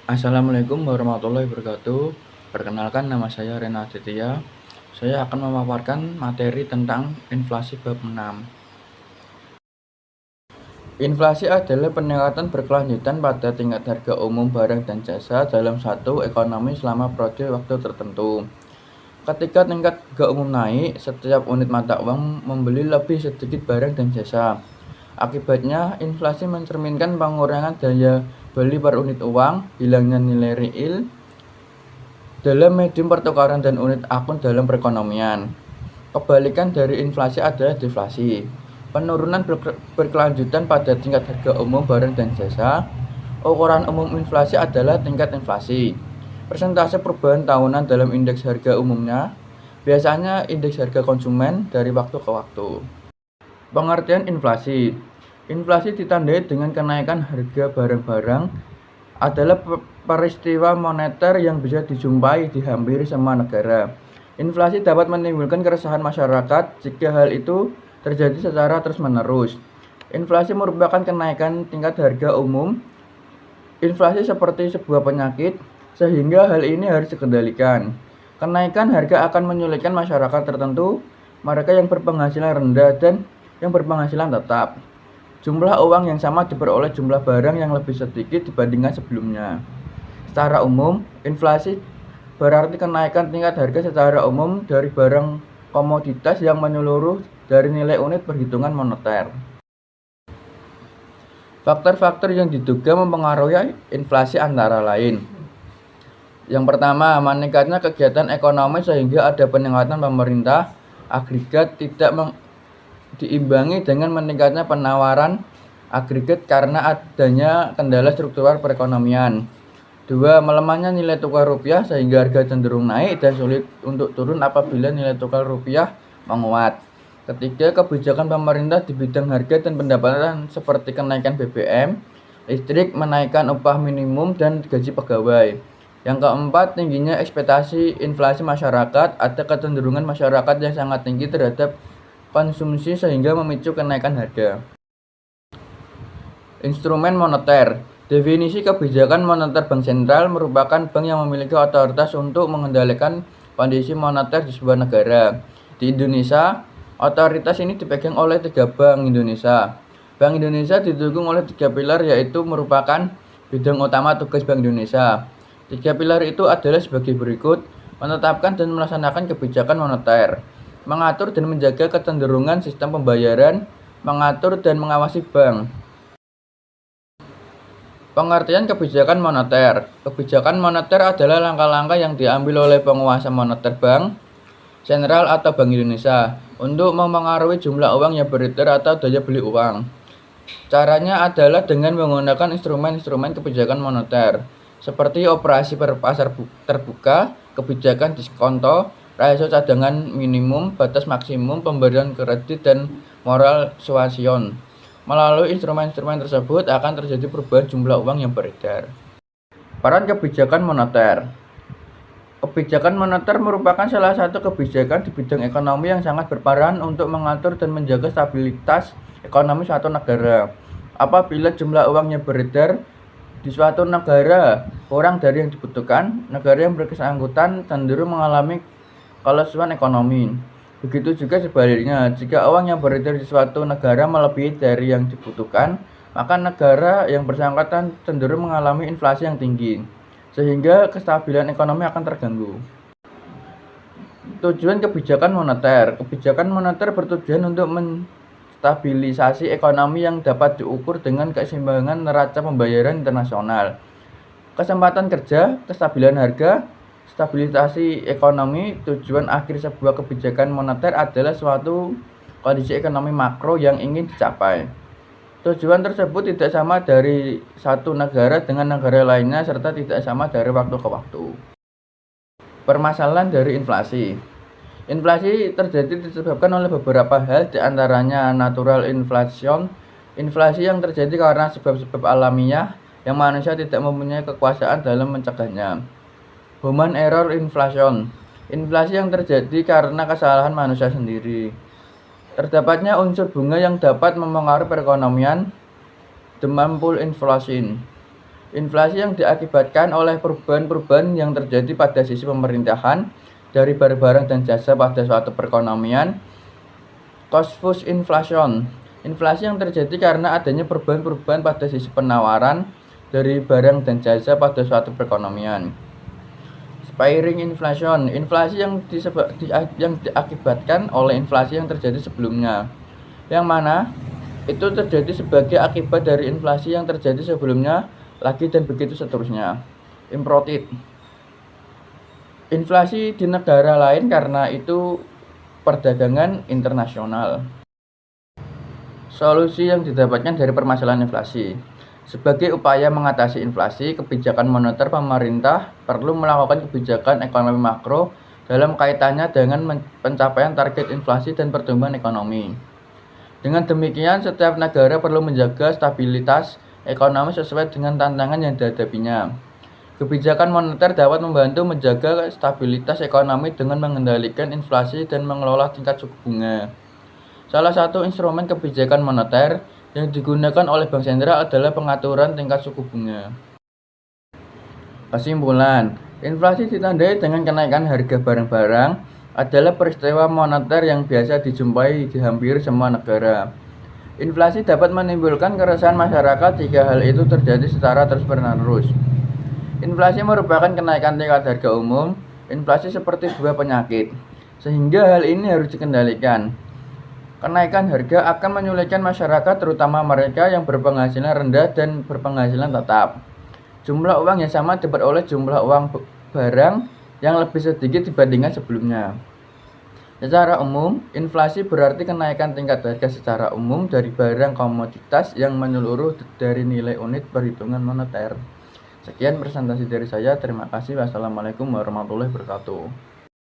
Assalamualaikum warahmatullahi wabarakatuh. Perkenalkan, nama saya Rena Aditya. Saya akan memaparkan materi tentang inflasi bab 6. Inflasi adalah peningkatan berkelanjutan pada tingkat harga umum barang dan jasa dalam satu ekonomi selama periode waktu tertentu. Ketika tingkat harga umum naik, setiap unit mata uang membeli lebih sedikit barang dan jasa. Akibatnya, inflasi mencerminkan pengurangan daya beli per unit uang, hilangnya nilai real dalam medium pertukaran dan unit akun dalam perekonomian. Kebalikan dari inflasi adalah deflasi, penurunan berkelanjutan pada tingkat harga umum barang dan jasa. Ukuran umum inflasi adalah tingkat inflasi, persentase perubahan tahunan dalam indeks harga umumnya, biasanya indeks harga konsumen dari waktu ke waktu. Pengertian inflasi. Inflasi ditandai dengan kenaikan harga barang-barang adalah peristiwa moneter yang bisa dijumpai di hampir semua negara. Inflasi dapat menimbulkan keresahan masyarakat jika hal itu terjadi secara terus-menerus. Inflasi merupakan kenaikan tingkat harga umum. Inflasi seperti sebuah penyakit, sehingga hal ini harus dikendalikan. Kenaikan harga akan menyulitkan masyarakat tertentu, mereka yang berpenghasilan rendah dan yang berpenghasilan tetap. Jumlah uang yang sama diperoleh jumlah barang yang lebih sedikit dibandingkan sebelumnya. Secara umum, inflasi berarti kenaikan tingkat harga secara umum dari barang komoditas yang menyeluruh dari nilai unit perhitungan moneter. Faktor-faktor yang diduga mempengaruhi inflasi antara lain. Yang pertama, meningkatnya kegiatan ekonomi sehingga ada peningkatan pemerintah agregat tidak diimbangi dengan meningkatnya penawaran agregat karena adanya kendala struktural perekonomian. 2. Melemahnya nilai tukar rupiah sehingga harga cenderung naik dan sulit untuk turun apabila nilai tukar rupiah menguat. 3. Kebijakan pemerintah di bidang harga dan pendapatan seperti kenaikan BBM, listrik, menaikkan upah minimum dan gaji pegawai. Yang keempat, tingginya ekspektasi inflasi masyarakat. Ada kecenderungan masyarakat yang sangat tinggi terhadap konsumsi sehingga memicu kenaikan harga. Instrumen moneter. Definisi kebijakan moneter bank sentral merupakan bank yang memiliki otoritas untuk mengendalikan kondisi moneter di sebuah negara. Di Indonesia, otoritas ini dipegang oleh 3 Bank Indonesia. Bank Indonesia didukung oleh 3 pilar, yaitu merupakan bidang utama tugas Bank Indonesia. 3 pilar itu adalah sebagai berikut: menetapkan dan melaksanakan kebijakan moneter, mengatur dan menjaga kecenderungan sistem pembayaran, mengatur dan mengawasi bank. Pengertian kebijakan moneter. Kebijakan moneter adalah langkah-langkah yang diambil oleh penguasa moneter bank sentral atau Bank Indonesia untuk mempengaruhi jumlah uang yang beredar atau daya beli uang. Caranya adalah dengan menggunakan instrumen-instrumen kebijakan moneter seperti operasi pasar terbuka, kebijakan diskonto, rasio cadangan minimum, batas maksimum, pemberian kredit, dan moral suasion. Melalui instrumen-instrumen tersebut akan terjadi perubahan jumlah uang yang beredar. Peran kebijakan moneter. Kebijakan moneter merupakan salah satu kebijakan di bidang ekonomi yang sangat berperan untuk mengatur dan menjaga stabilitas ekonomi suatu negara. Apabila jumlah uang yang beredar di suatu negara kurang dari yang dibutuhkan, negara yang bersangkutan cenderung mengalami kelesuan ekonomi. Begitu juga sebaliknya, jika uang yang beredar di suatu negara melebihi dari yang dibutuhkan, maka negara yang bersangkutan cenderung mengalami inflasi yang tinggi, sehingga kestabilan ekonomi akan terganggu. Tujuan kebijakan moneter. Kebijakan moneter bertujuan untuk menstabilisasi ekonomi yang dapat diukur dengan keseimbangan neraca pembayaran internasional, kesempatan kerja, kestabilan harga, stabilisasi ekonomi. Tujuan akhir sebuah kebijakan moneter adalah suatu kondisi ekonomi makro yang ingin dicapai. Tujuan tersebut tidak sama dari satu negara dengan negara lainnya serta tidak sama dari waktu ke waktu. Permasalahan dari inflasi. Inflasi terjadi disebabkan oleh beberapa hal, diantaranya natural inflation, inflasi yang terjadi karena sebab-sebab alamiah yang manusia tidak mempunyai kekuasaan dalam mencegahnya. Human error inflation, inflasi yang terjadi karena kesalahan manusia sendiri. Terdapatnya unsur bunga yang dapat mempengaruhi perekonomian, demand pull inflation. Inflasi yang diakibatkan oleh perubahan-perubahan yang terjadi pada sisi pemerintahan dari barang-barang dan jasa pada suatu perekonomian. Cost push inflation. Inflasi yang terjadi karena adanya perubahan-perubahan pada sisi penawaran dari barang dan jasa pada suatu perekonomian. Spiring inflation. Inflasi yang diakibatkan oleh inflasi yang terjadi sebelumnya, yang mana itu terjadi sebagai akibat dari inflasi yang terjadi sebelumnya lagi dan begitu seterusnya. Imported. Inflasi di negara lain karena itu perdagangan internasional. Solusi yang didapatkan dari permasalahan inflasi. Sebagai upaya mengatasi inflasi, kebijakan moneter pemerintah perlu melakukan kebijakan ekonomi makro dalam kaitannya dengan pencapaian target inflasi dan pertumbuhan ekonomi. Dengan demikian, setiap negara perlu menjaga stabilitas ekonomi sesuai dengan tantangan yang dihadapinya. Kebijakan moneter dapat membantu menjaga stabilitas ekonomi dengan mengendalikan inflasi dan mengelola tingkat suku bunga. Salah satu instrumen kebijakan moneter yang digunakan oleh Bank Sentral adalah pengaturan tingkat suku bunga. Kesimpulan, inflasi ditandai dengan kenaikan harga barang-barang adalah peristiwa moneter yang biasa dijumpai di hampir semua negara. Inflasi dapat menimbulkan keresahan masyarakat jika hal itu terjadi secara terus-menerus. Inflasi merupakan kenaikan tingkat harga umum. Inflasi seperti sebuah penyakit, sehingga hal ini harus dikendalikan. Kenaikan harga akan menyulitkan masyarakat, terutama mereka yang berpenghasilan rendah dan berpenghasilan tetap. Jumlah uang yang sama diperoleh jumlah uang barang yang lebih sedikit dibandingkan sebelumnya. Secara umum, inflasi berarti kenaikan tingkat harga secara umum dari barang komoditas yang menyeluruh dari nilai unit perhitungan moneter. Sekian presentasi dari saya. Terima kasih. Wassalamualaikum warahmatullahi wabarakatuh.